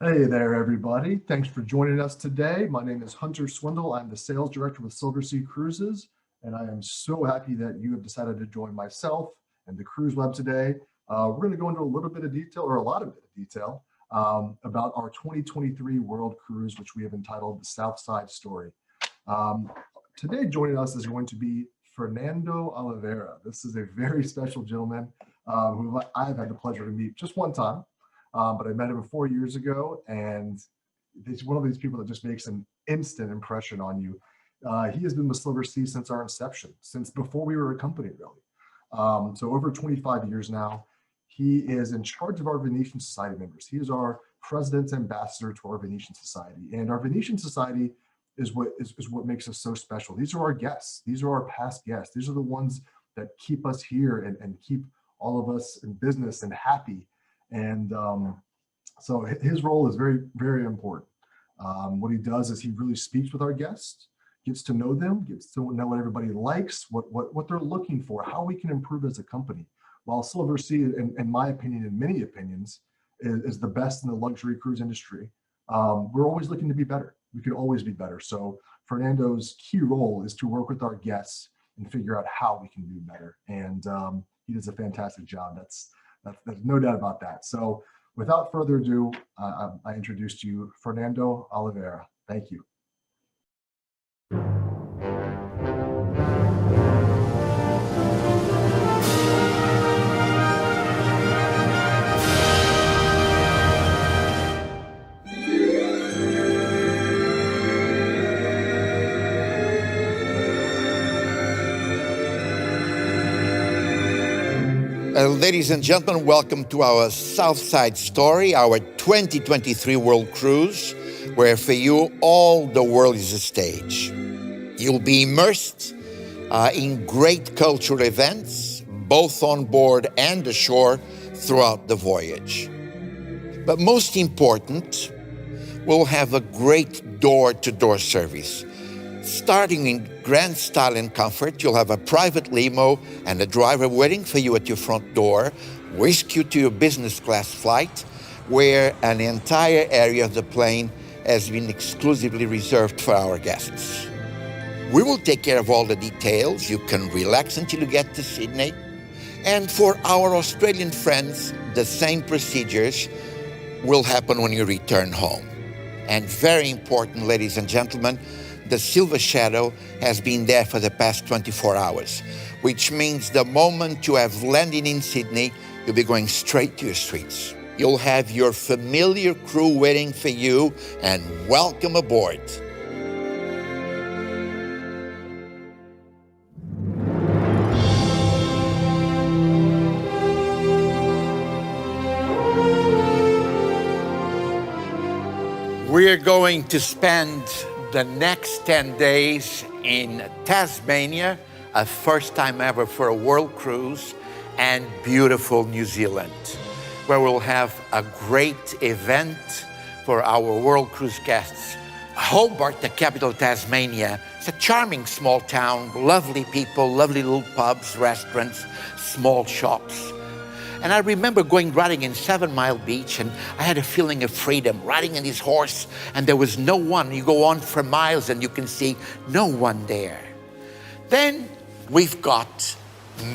Hey there, everybody. Thanks for joining us today. My name is Hunter Swindle. I'm the sales director with Silversea Cruises, and I am so happy that you have decided to join myself and the Cruise Web today. We're going to go into a little bit of detail, or a lot of detail, about our 2023 World Cruise, which we have entitled the Southside Story. Today, joining us is going to be Fernando Oliveira. This is a very special gentleman who I've had the pleasure to meet just one time. But I met him 4 years ago, and he's one of these people that just makes an instant impression on you. He has been with Silversea since our inception, since before we were a company, really. So over 25 years now. He is in charge of our Venetian Society members. He is our president's ambassador to our Venetian Society. And our Venetian Society is what makes us so special. These are our guests. These are our past guests. These are the ones that keep us here and keep all of us in business and happy. And so his role is very, very important. What he does is he really speaks with our guests, gets to know them, gets to know what everybody likes, what they're looking for, how we can improve as a company. While Silversea, in my opinion, and many opinions, is the best in the luxury cruise industry, we're always looking to be better. We can always be better. So Fernando's key role is to work with our guests and figure out how we can do better. And he does a fantastic job. There's no doubt about that. So without further ado, I introduce to you Fernando Oliveira. Thank you. Ladies and gentlemen, welcome to our Southside Story, our 2023 World Cruise, where for you, all the world is a stage. You'll be immersed in great cultural events, both on board and ashore, throughout the voyage. But most important, we'll have a great door-to-door service. Starting in grand style and comfort, you'll have a private limo and a driver waiting for you at your front door, whisk you to your business class flight, where an entire area of the plane has been exclusively reserved for our guests. We will take care of all the details. You can relax until you get to Sydney. And for our Australian friends, the same procedures will happen when you return home. And very important, ladies and gentlemen, the Silver Shadow has been there for the past 24 hours, which means the moment you have landed in Sydney, you'll be going straight to your suites. You'll have your familiar crew waiting for you, and welcome aboard. We're going to spend the next 10 days in Tasmania, a first time ever for a world cruise, and beautiful New Zealand, where we'll have a great event for our world cruise guests. Hobart, the capital of Tasmania, it's a charming small town, lovely people, lovely little pubs, restaurants, small shops. And I remember riding in 7 Mile Beach, and I had a feeling of freedom, riding on this horse, and there was no one. You go on for miles and you can see no one there. Then we've got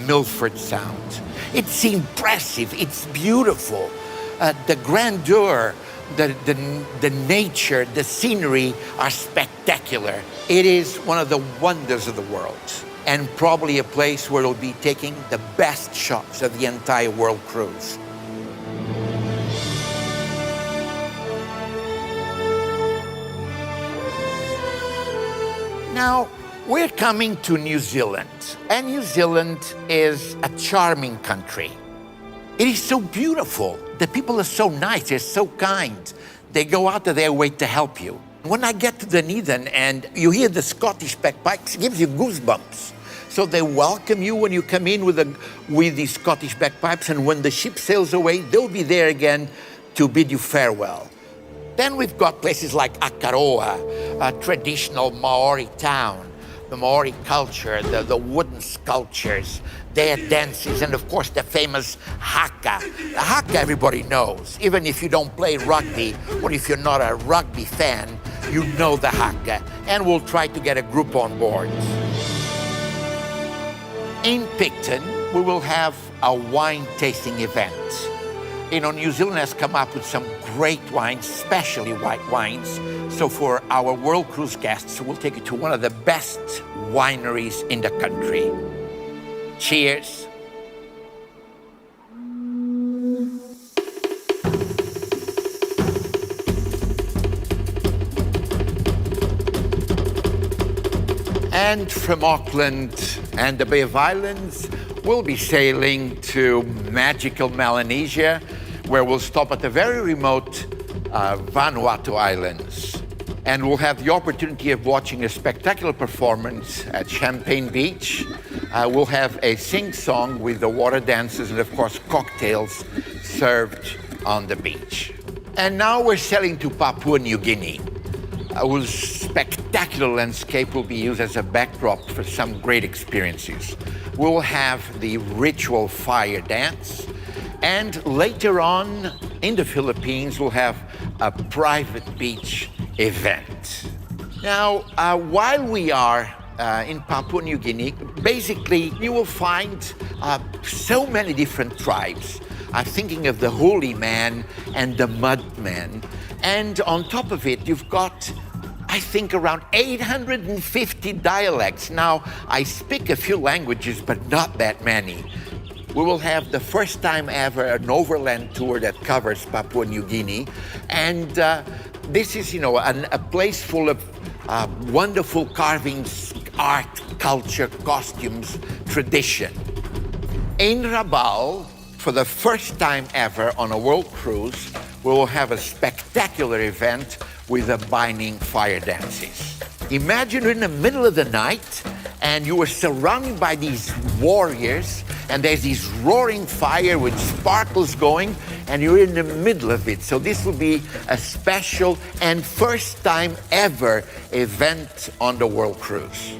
Milford Sound. It's impressive, it's beautiful. The grandeur, the nature, the scenery are spectacular. It is one of the wonders of the world, and probably a place where we'll be taking the best shots of the entire world cruise. Now, we're coming to New Zealand, and New Zealand is a charming country. It is so beautiful. The people are so nice, they're so kind. They go out of their way to help you. When I get to Dunedin and you hear the Scottish bagpipes, it gives you goosebumps. So they welcome you when you come in with the Scottish bagpipes, and when the ship sails away, they'll be there again to bid you farewell. Then we've got places like Akaroa, a traditional Maori town, the Maori culture, the wooden sculptures, their dances, and of course the famous haka. The haka everybody knows. Even if you don't play rugby, or if you're not a rugby fan, you know the haka. And we'll try to get a group on board. In Picton, we will have a wine tasting event. New Zealand has come up with some great wines, especially white wines. So for our World Cruise guests, we'll take you to one of the best wineries in the country. Cheers. And from Auckland and the Bay of Islands, we'll be sailing to magical Melanesia, where we'll stop at the very remote Vanuatu Islands. And we'll have the opportunity of watching a spectacular performance at Champagne Beach. We'll have a sing-song with the water dances and, of course, cocktails served on the beach. And now we're sailing to Papua New Guinea, whose spectacular landscape will be used as a backdrop for some great experiences. We'll have the ritual fire dance, and later on in the Philippines, we'll have a private beach event. Now, while we are in Papua New Guinea, basically you will find so many different tribes. I'm thinking of the Holy Man and the Mudman. And on top of it, you've got, I think, around 850 dialects. Now, I speak a few languages, but not that many. We will have the first time ever an overland tour that covers Papua New Guinea. And this is, a place full of wonderful carvings, art, culture, costumes, tradition. In Rabaul, for the first time ever on a world cruise, we will have a spectacular event with the binding fire dances. Imagine you're in the middle of the night and you are surrounded by these warriors, and there's this roaring fire with sparkles going, and you're in the middle of it. So this will be a special and first time ever event on the World Cruise.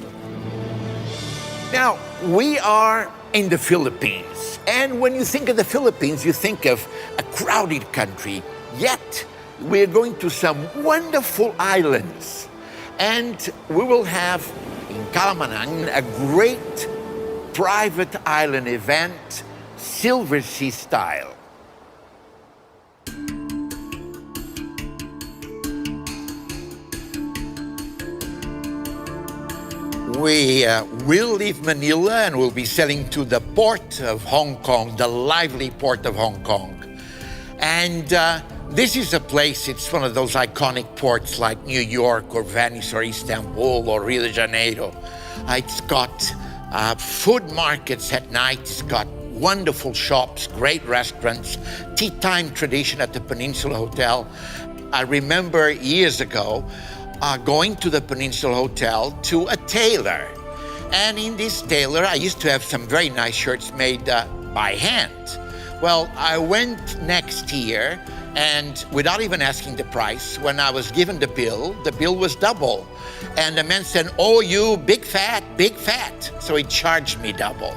Now, we are in the Philippines, and when you think of the Philippines, you think of a crowded country, yet we're going to some wonderful islands. And we will have in Kalamanang a great private island event, Silversea style. We will leave Manila and we'll be sailing to the port of Hong Kong, the lively port of Hong Kong. And this is a place, it's one of those iconic ports like New York or Venice or Istanbul or Rio de Janeiro. It's got food markets at night, it's got wonderful shops, great restaurants, tea time tradition at the Peninsula Hotel. I remember years ago going to the Peninsula Hotel to a tailor. And in this tailor, I used to have some very nice shirts made by hand. Well, I went next year, and without even asking the price, when I was given the bill was double. And the man said, "Oh, you big fat, big fat." So he charged me double.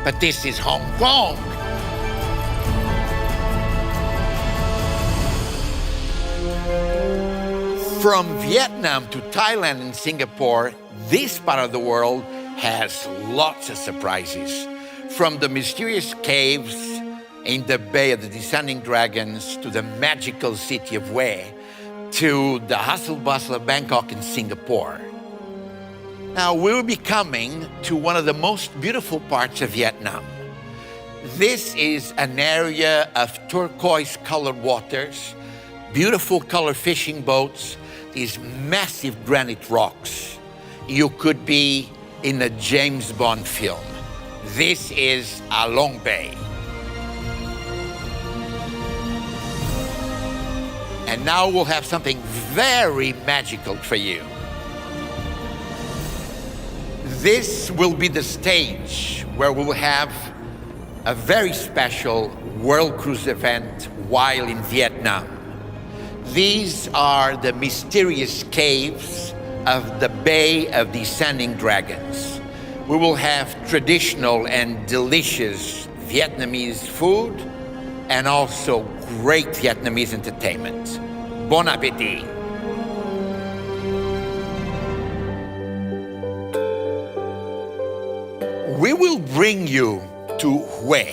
But this is Hong Kong. From Vietnam to Thailand and Singapore, this part of the world has lots of surprises. From the mysterious caves in the Bay of the Descending Dragons to the magical city of Hue to the hustle bustle of Bangkok and Singapore. Now we'll be coming to one of the most beautiful parts of Vietnam. This is an area of turquoise colored waters, beautiful color fishing boats, these massive granite rocks. You could be in a James Bond film. This is A Long Bay. And now we'll have something very magical for you. This will be the stage where we'll have a very special World Cruise event while in Vietnam. These are the mysterious caves of the Bay of Descending Dragons. We will have traditional and delicious Vietnamese food and also great Vietnamese entertainment. Bon appétit! We will bring you to Hue,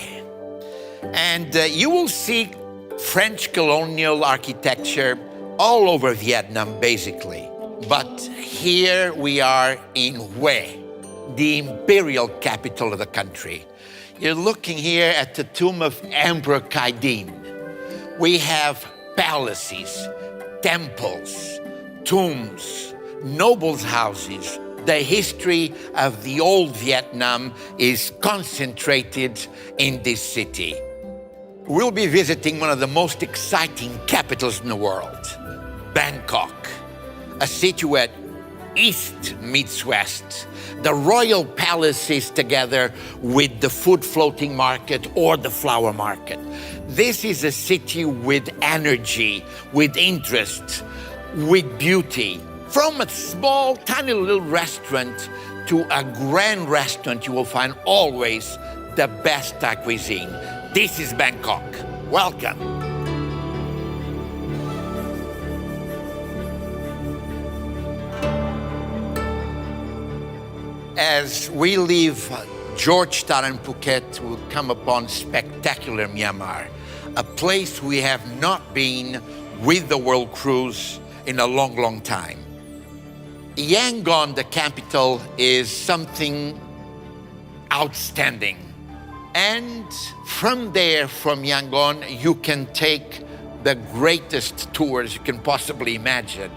and you will see French colonial architecture all over Vietnam, basically. But here we are in Hue, the imperial capital of the country. You're looking here at the tomb of Emperor Khai Dinh. We have palaces, temples, tombs, nobles' houses. The history of the old Vietnam is concentrated in this city. We'll be visiting one of the most exciting capitals in the world, Bangkok, a city where East meets West. The royal palace is together with the food floating market or the flower market. This is a city with energy, with interest, with beauty. From a small, tiny little restaurant to a grand restaurant, you will find always the best Thai cuisine. This is Bangkok. Welcome. As we leave Georgetown and Phuket, we'll come upon spectacular Myanmar, a place we have not been with the World Cruise in a long, long time. Yangon, the capital, is something outstanding. And from there, from Yangon, you can take the greatest tours you can possibly imagine.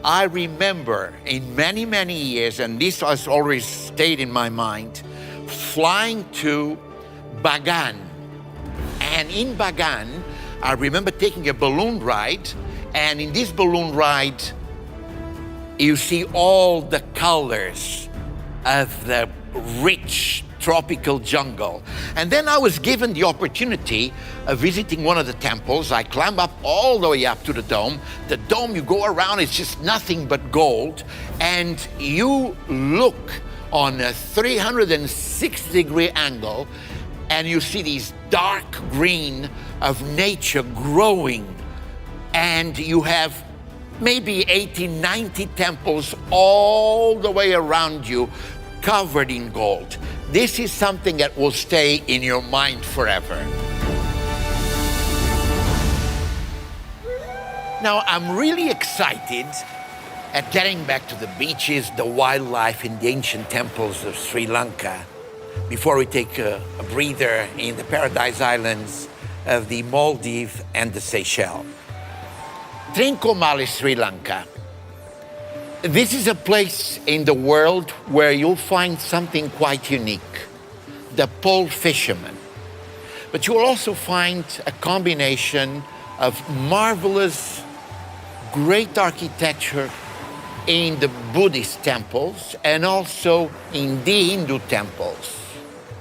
I remember in many, many years, and this has always stayed in my mind, flying to Bagan. And in Bagan, I remember taking a balloon ride, and in this balloon ride, you see all the colors of the rich tropical jungle. And then I was given the opportunity of visiting one of the temples. I climbed up all the way up to the dome. The dome, you go around, it's just nothing but gold. And you look on a 360-degree angle, and you see these dark green of nature growing. And you have maybe 80, 90 temples all the way around you, covered in gold. This is something that will stay in your mind forever. Now, I'm really excited at getting back to the beaches, the wildlife, and the ancient temples of Sri Lanka before we take a breather in the Paradise Islands of the Maldives and the Seychelles. Trincomalee, Sri Lanka. This is a place in the world where you'll find something quite unique, the pole fisherman. But you'll also find a combination of marvelous, great architecture in the Buddhist temples and also in the Hindu temples.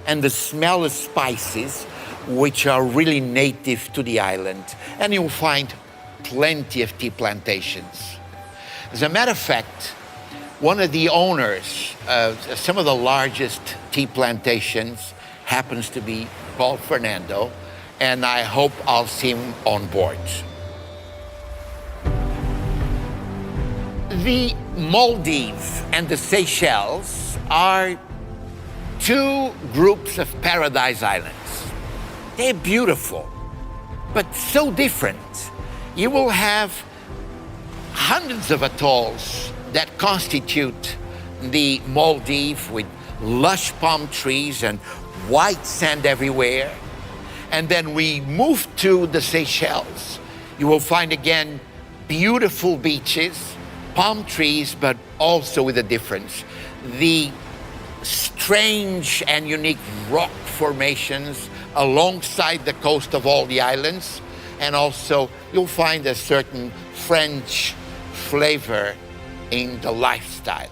And the smell of spices, which are really native to the island. And you'll find plenty of tea plantations. As a matter of fact, one of the owners of some of the largest tea plantations happens to be Paul Fernando, and I hope I'll see him on board. The Maldives and the Seychelles are two groups of paradise islands. They're beautiful, but so different. You will have hundreds of atolls that constitute the Maldives with lush palm trees and white sand everywhere. And then we move to the Seychelles. You will find again beautiful beaches, palm trees, but also with a difference. The strange and unique rock formations alongside the coast of all the islands. And also you'll find a certain French flavor in the lifestyle.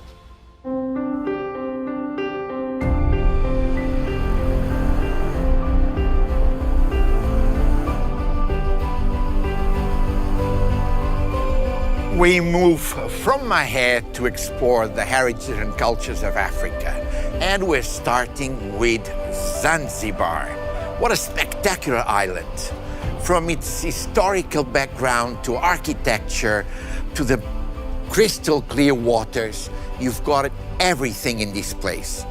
We move from my head to explore the heritage and cultures of Africa. And we're starting with Zanzibar. What a spectacular island. From its historical background to architecture to the crystal clear waters, you've got everything in this place.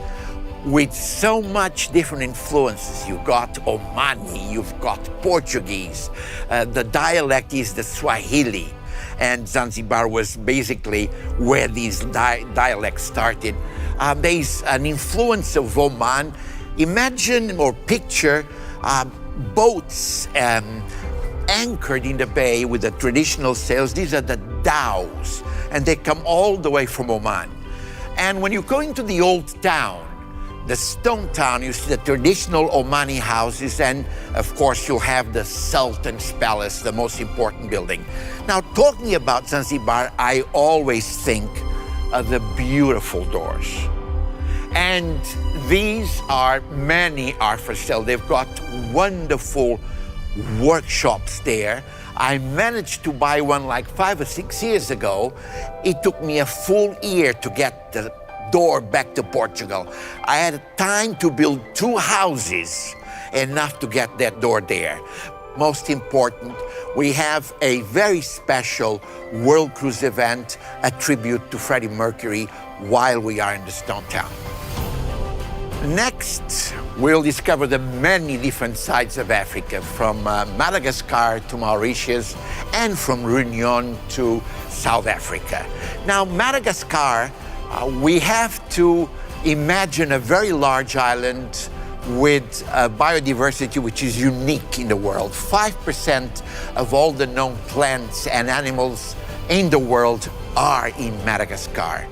With so much different influences, you've got Omani, you've got Portuguese, the dialect is the Swahili, and Zanzibar was basically where these dialects started. There's an influence of Oman. Imagine or picture boats anchored in the bay with the traditional sails. These are the dhows, and they come all the way from Oman. And when you go into the old town, the stone town, you see the traditional Omani houses, and of course you'll have the Sultan's Palace, the most important building. Now, talking about Zanzibar, I always think of the beautiful doors. And many are for sale. They've got wonderful workshops there. I managed to buy one like 5 or 6 years ago. It took me a full year to get the door back to Portugal. I had time to build 2 houses, enough to get that door there. Most important, we have a very special World Cruise event, a tribute to Freddie Mercury while we are in the Stone Town. Next, we'll discover the many different sides of Africa, from Madagascar to Mauritius, and from Réunion to South Africa. Now, Madagascar, we have to imagine a very large island with biodiversity which is unique in the world. 5% of all the known plants and animals in the world are in Madagascar.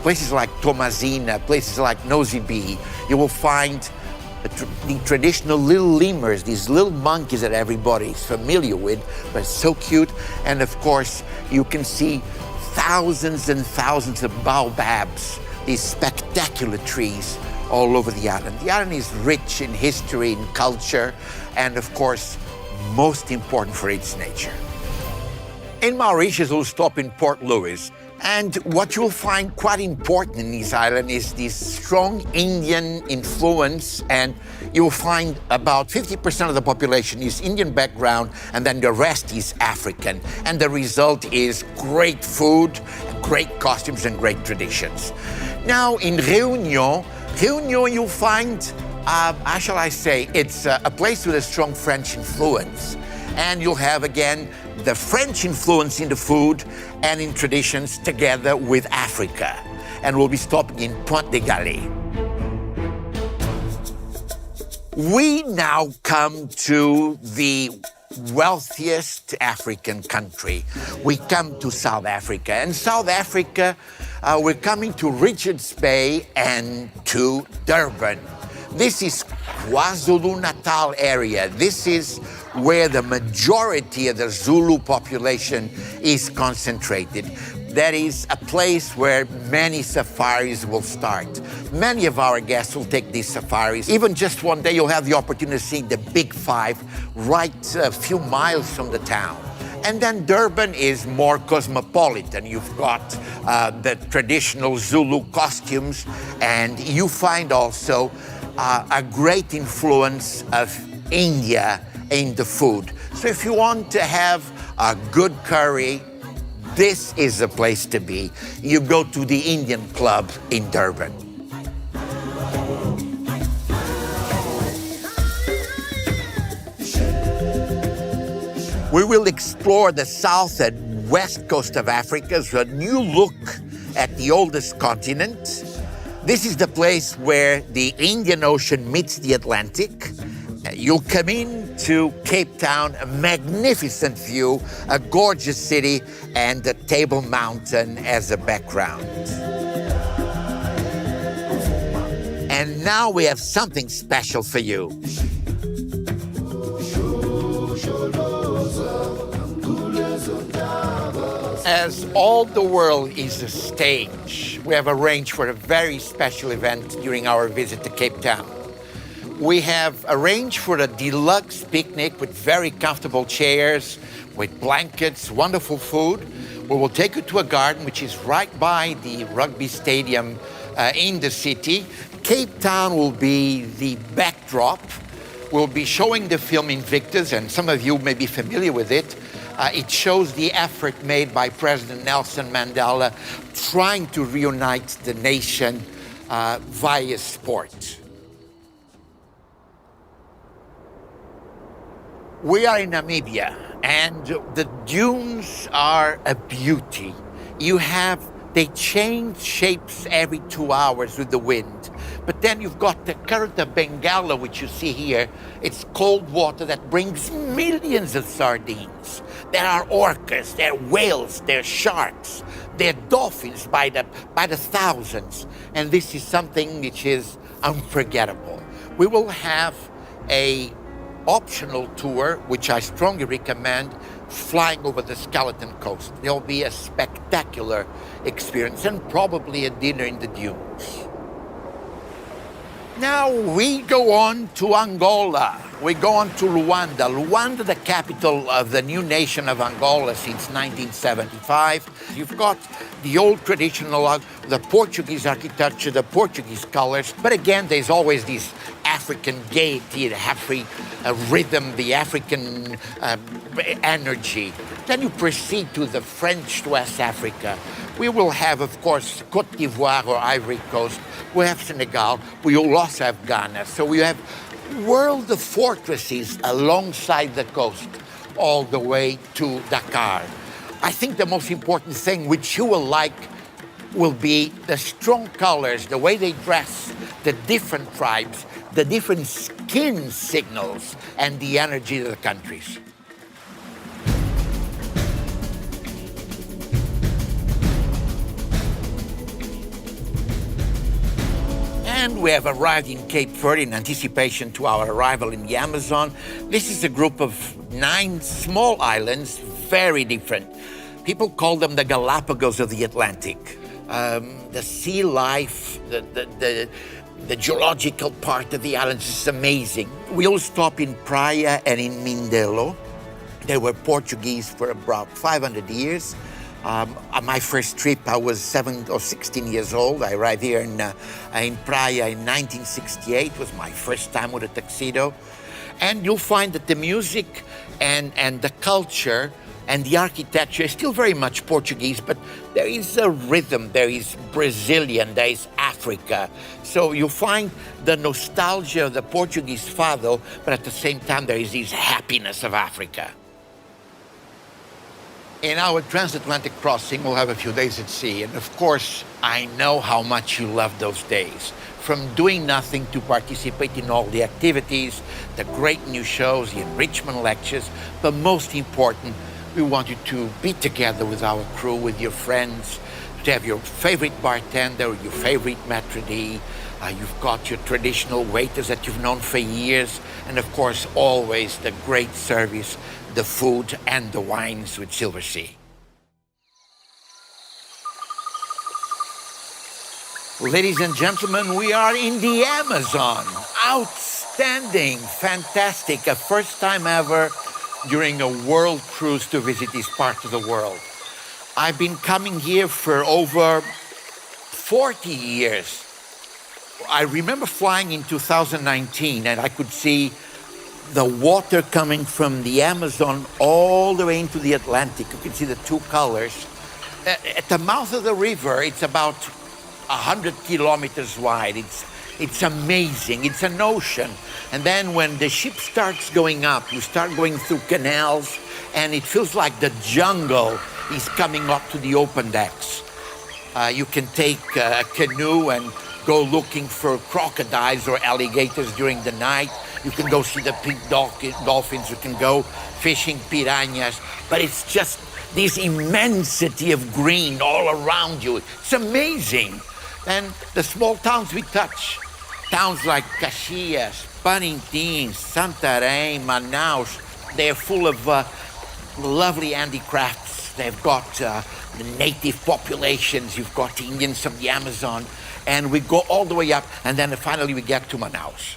Places like Tomazina, places like Nosy Be, you will find the traditional little lemurs, these little monkeys that everybody's familiar with, but so cute. And of course, you can see thousands and thousands of baobabs, these spectacular trees all over the island. The island is rich in history and culture, and of course, most important for its nature. In Mauritius, we'll stop in Port Louis. And what you'll find quite important in this island is this strong Indian influence, and you'll find about 50% of the population is Indian background, and then the rest is African. And the result is great food, great costumes, and great traditions. Now, in Réunion you'll find, how shall I say, it's a place with a strong French influence. And you'll have, again, the French influence in the food and in traditions together with Africa. And we'll be stopping in Pointe de Galle. We now come to the wealthiest African country. We come to South Africa. And South Africa, we're coming to Richards Bay and to Durban. This is KwaZulu-Natal area. This is where the majority of the Zulu population is concentrated. That is a place where many safaris will start. Many of our guests will take these safaris. Even just one day, you'll have the opportunity to see the Big Five right a few miles from the town. And then Durban is more cosmopolitan. You've got the traditional Zulu costumes, and you find also a great influence of India in the food. So if you want to have a good curry, this is the place to be. You go to the Indian Club in Durban. We will explore the south and west coast of Africa, so a new look at the oldest continent. This is the place where the Indian Ocean meets the Atlantic. You'll come in to Cape Town, a magnificent view, a gorgeous city, and the Table Mountain as a background. And now we have something special for you. As all the world is a stage, we have arranged for a very special event during our visit to Cape Town. We have arranged for a deluxe picnic with very comfortable chairs, with blankets, wonderful food. We will take you to a garden which is right by the rugby stadium in the city. Cape Town will be the backdrop. We'll be showing the film Invictus, and some of you may be familiar with it. It shows the effort made by President Nelson Mandela trying to reunite the nation via sport. We are in Namibia, and the dunes are a beauty. They change shapes every 2 hours with the wind. But then you've got the current of Bengala, which you see here. It's cold water that brings millions of sardines. There are orcas, there are whales, there are sharks, there are dolphins by the thousands. And this is something which is unforgettable. We will have an optional tour, which I strongly recommend, flying over the Skeleton Coast. There'll be a spectacular experience and probably a dinner in the dunes. Now we go on to Angola. We go on to Luanda. Luanda, the capital of the new nation of Angola since 1975. You've got the old traditional, the Portuguese architecture, the Portuguese colors. But again, there's always this African gaiety, the African rhythm, the African energy. Then you proceed to the French West Africa. We will have, of course, Côte d'Ivoire or Ivory Coast. We have Senegal. We will also have Ghana. So we have world of fortresses alongside the coast all the way to Dakar. I think the most important thing which you will like will be the strong colors, the way they dress, the different tribes, the different skin signals, and the energy of the countries. And we have arrived in Cape Verde in anticipation to our arrival in the Amazon. This is a group of 9 small islands, very different. People call them the Galapagos of the Atlantic. The sea life, the geological part of the islands is amazing. We all stop in Praia and in Mindelo. They were Portuguese for about 500 years. On my first trip, I was 17 or 16 years old. I arrived here in Praia in 1968. It was my first time with a tuxedo. And you'll find that the music and the culture and the architecture is still very much Portuguese, but there is a rhythm, there is Brazilian, there is Africa. So you'll find the nostalgia of the Portuguese fado, but at the same time, there is this happiness of Africa. In our transatlantic crossing, we'll have a few days at sea. And of course, I know how much you love those days. From doing nothing to participate in all the activities, the great new shows, the enrichment lectures. But most important, we want you to be together with our crew, with your friends, to have your favorite bartender, your favorite maitre d'. You've got your traditional waiters that you've known for years. And of course, always the great service, the food and the wines with Silversea. Ladies and gentlemen, we are in the Amazon. Outstanding, fantastic, a first time ever during a world cruise to visit this part of the world. I've been coming here for over 40 years. I remember flying in 2019 and I could see the water coming from the Amazon all the way into the Atlantic. You can see the 2 colors. At the mouth of the river, it's about 100 kilometers wide. It's amazing. It's an ocean. And then when the ship starts going up, you start going through canals, and it feels like the jungle is coming up to the open decks. You can take a canoe and go looking for crocodiles or alligators during the night. You can go see the pink dolphins. You can go fishing piranhas. But it's just this immensity of green all around you. It's amazing. And the small towns we touch, towns like Caxias, Parintins, Santarém, Manaus, they're full of lovely handicrafts. They've got the native populations. You've got Indians from the Amazon. And we go all the way up, and then finally we get to Manaus.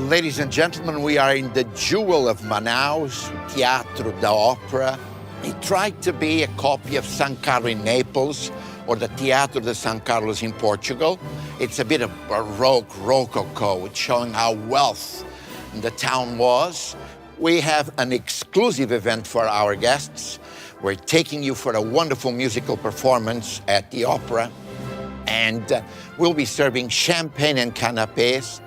Ladies and gentlemen, we are in the jewel of Manaus, Teatro da Ópera. It tried to be a copy of San Carlo in Naples or the Teatro de San Carlos in Portugal. It's a bit of Baroque, Rococo. It's showing how wealthy the town was. We have an exclusive event for our guests. We're taking you for a wonderful musical performance at the opera. And we'll be serving champagne and canapés,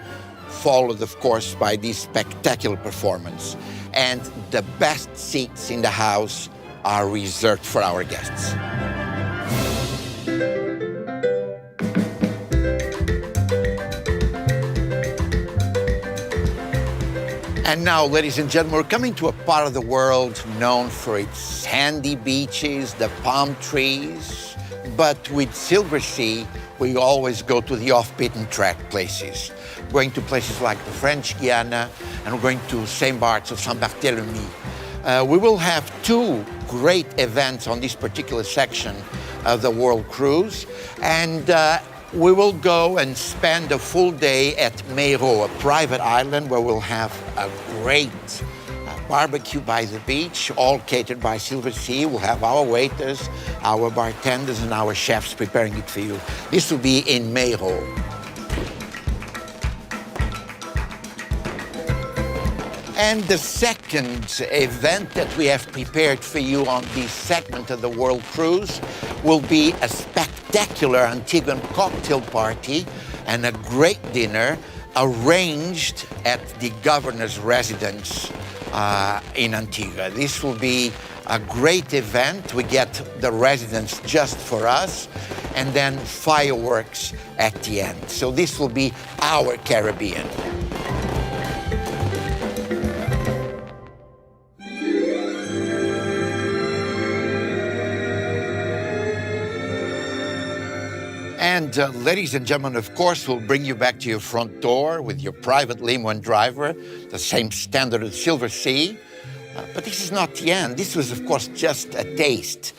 followed, of course, by this spectacular performance. And the best seats in the house are reserved for our guests. And now, ladies and gentlemen, we're coming to a part of the world known for its sandy beaches, the palm trees. But with Silversea, we always go to the off-beaten track places. Going to places like the French Guiana, and we're going to St. Barts of Saint-Barthélemy. We will have two great events on this particular section of the World Cruise, and we will go and spend a full day at Meiro, a private island where we'll have a great barbecue by the beach, all catered by Silversea. We'll have our waiters, our bartenders, and our chefs preparing it for you. This will be in Meiro. And the second event that we have prepared for you on this segment of the World Cruise will be a spectacular Antiguan cocktail party and a great dinner arranged at the governor's residence in Antigua. This will be a great event. We get the residence just for us, and then fireworks at the end. So this will be our Caribbean. And ladies and gentlemen, of course, we'll bring you back to your front door with your private limo and driver, the same standard as Silversea. But this is not the end. This was, of course, just a taste.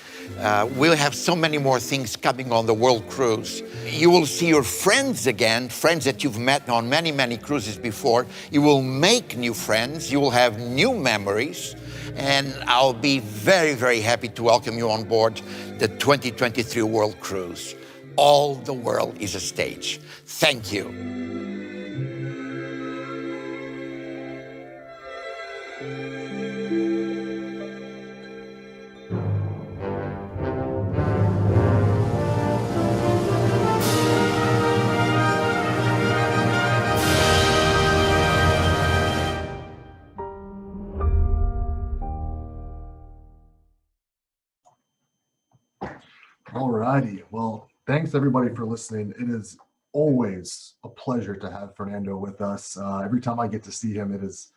We'll have so many more things coming on the World Cruise. You will see your friends again, friends that you've met on many, many cruises before. You will make new friends. You will have new memories. And I'll be very, very happy to welcome you on board the 2023 World Cruise. All the world is a stage. Thank you. All righty. Well, thanks everybody for listening. It is always a pleasure to have Fernando with us. Every time I get to see him, it's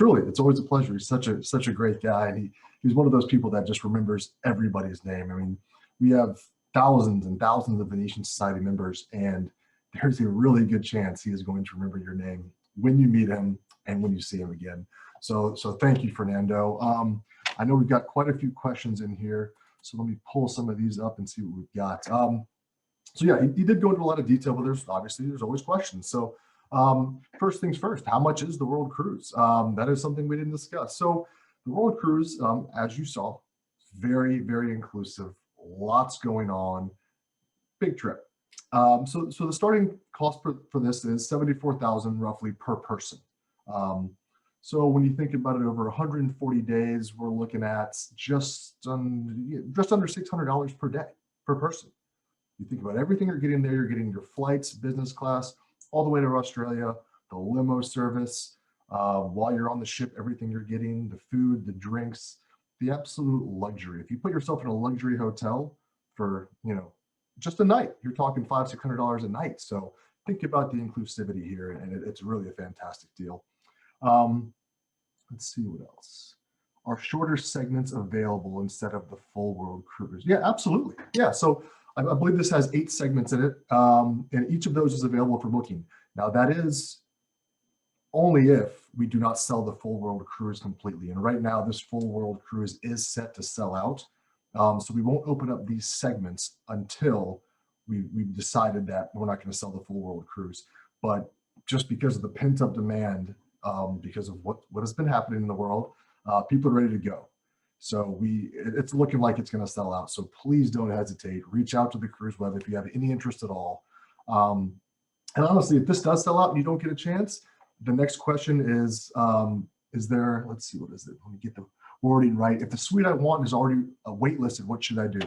always a pleasure. He's such a great guy, and he's one of those people that just remembers everybody's name. I mean, we have thousands and thousands of Venetian Society members, and there's a really good chance he is going to remember your name when you meet him and when you see him again. So thank you, Fernando. I know we've got quite a few questions in here. So let me pull some of these up and see what we've got. So yeah, he did go into a lot of detail, but there's always questions. So first things first, how much is the World Cruise? That is something we didn't discuss. So the World Cruise, as you saw, very, very inclusive, lots going on, big trip. So the starting cost for this is $74,000 roughly per person. So when you think about it, over 140 days, we're looking at just under $600 per day per person. You think about everything you're getting there. You're getting your flights, business class, all the way to Australia, the limo service. While you're on the ship, everything you're getting, the food, the drinks, the absolute luxury. If you put yourself in a luxury hotel for just a night, you're talking $500-600 a night. So think about the inclusivity here, and it's really a fantastic deal. Let's see what else. Are shorter segments available instead of the full World Cruise? Yeah, absolutely. Yeah, so I believe this has 8 segments in it, and each of those is available for booking. Now that is only if we do not sell the full World Cruise completely. And right now this full World Cruise is set to sell out. So we won't open up these segments until we've decided that we're not going to sell the full World Cruise. But just because of the pent up demand, because of what has been happening in the world, people are ready to go. So it's looking like it's going to sell out. So please don't hesitate. Reach out to the Cruise Web if you have any interest at all. And honestly, if this does sell out and you don't get a chance, the next question is there, let's see, what is it? Let me get the wording right. If the suite I want is already waitlisted, what should I do?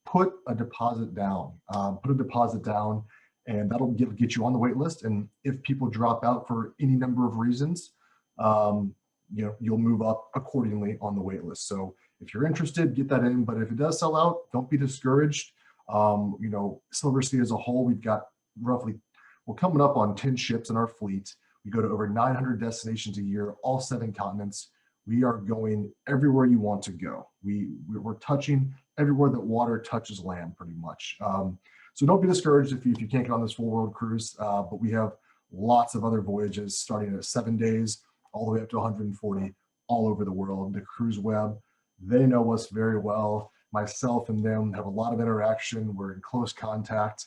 Put a deposit down. Put a deposit down, and that'll get you on the wait list. And if people drop out for any number of reasons, you'll move up accordingly on the wait list. So if you're interested, get that in. But if it does sell out, don't be discouraged. Silversea as a whole, we've got we're coming up on 10 ships in our fleet. We go to over 900 destinations a year, all 7 continents. We are going everywhere you want to go. We're touching everywhere that water touches land, pretty much. So don't be discouraged if you can't get on this full world cruise, but we have lots of other voyages starting at 7 days, all the way up to 140, all over the world. The Cruise Web, they know us very well. Myself and them have a lot of interaction. We're in close contact.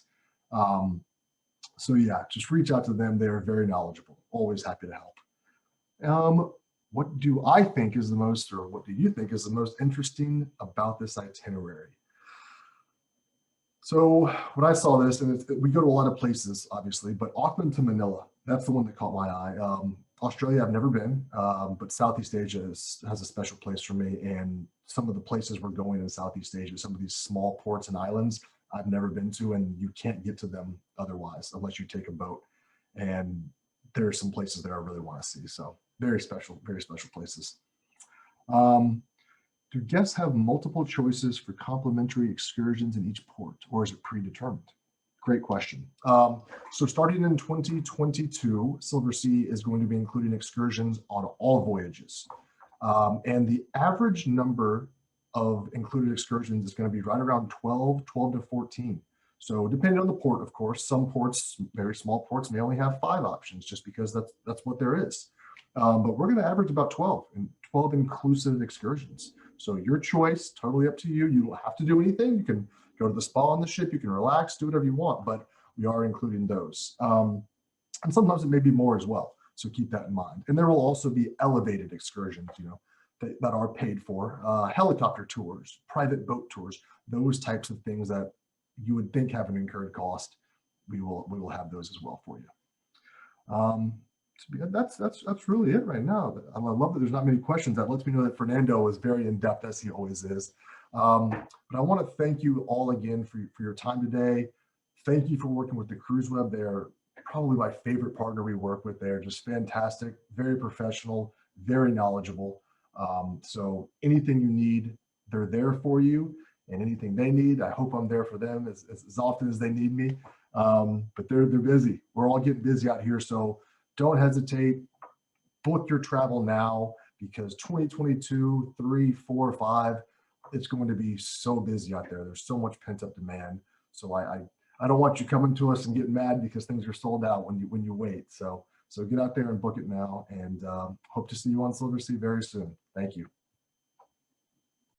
So yeah, just reach out to them. They're very knowledgeable, always happy to help. What do I think is the most, or what do you think is the most interesting about this itinerary? So when I saw this, and we go to a lot of places, obviously, but Auckland to Manila, that's the one that caught my eye. Australia, I've never been, but Southeast Asia has a special place for me. And some of the places we're going in Southeast Asia, some of these small ports and islands, I've never been to, and you can't get to them otherwise unless you take a boat. And there are some places that I really want to see. So very special places. Do guests have multiple choices for complimentary excursions in each port, or is it predetermined? Great question. So starting in 2022, Silversea is going to be including excursions on all voyages. And the average number of included excursions is going to be right around 12 to 14. So depending on the port, of course, some ports, very small ports, may only have 5 options just because that's what there is. But we're going to average about 12 inclusive excursions. So your choice, totally up to you. You don't have to do anything. You can go to the spa on the ship, you can relax, do whatever you want, but we are including those. And sometimes it may be more as well. So keep that in mind. And there will also be elevated excursions, that are paid for, helicopter tours, private boat tours, those types of things that you would think have an incurred cost. We will have those as well for you. That's really it right now. I love that there's not many questions. That lets me know that Fernando is very in-depth, as he always is. But I want to thank you all again for your time today. Thank you for working with the Cruise Web. They're probably my favorite partner we work with. They're just fantastic, very professional, very knowledgeable. So anything you need, they're there for you, and anything they need, I hope I'm there for them as often as they need me. But they're busy. We're all getting busy out here. So don't hesitate, book your travel now, because 2022, 3, 4, 5, it's going to be so busy out there. There's so much pent up demand. So I don't want you coming to us and getting mad because things are sold out when you wait. So get out there and book it now, and hope to see you on Silversea very soon. Thank you.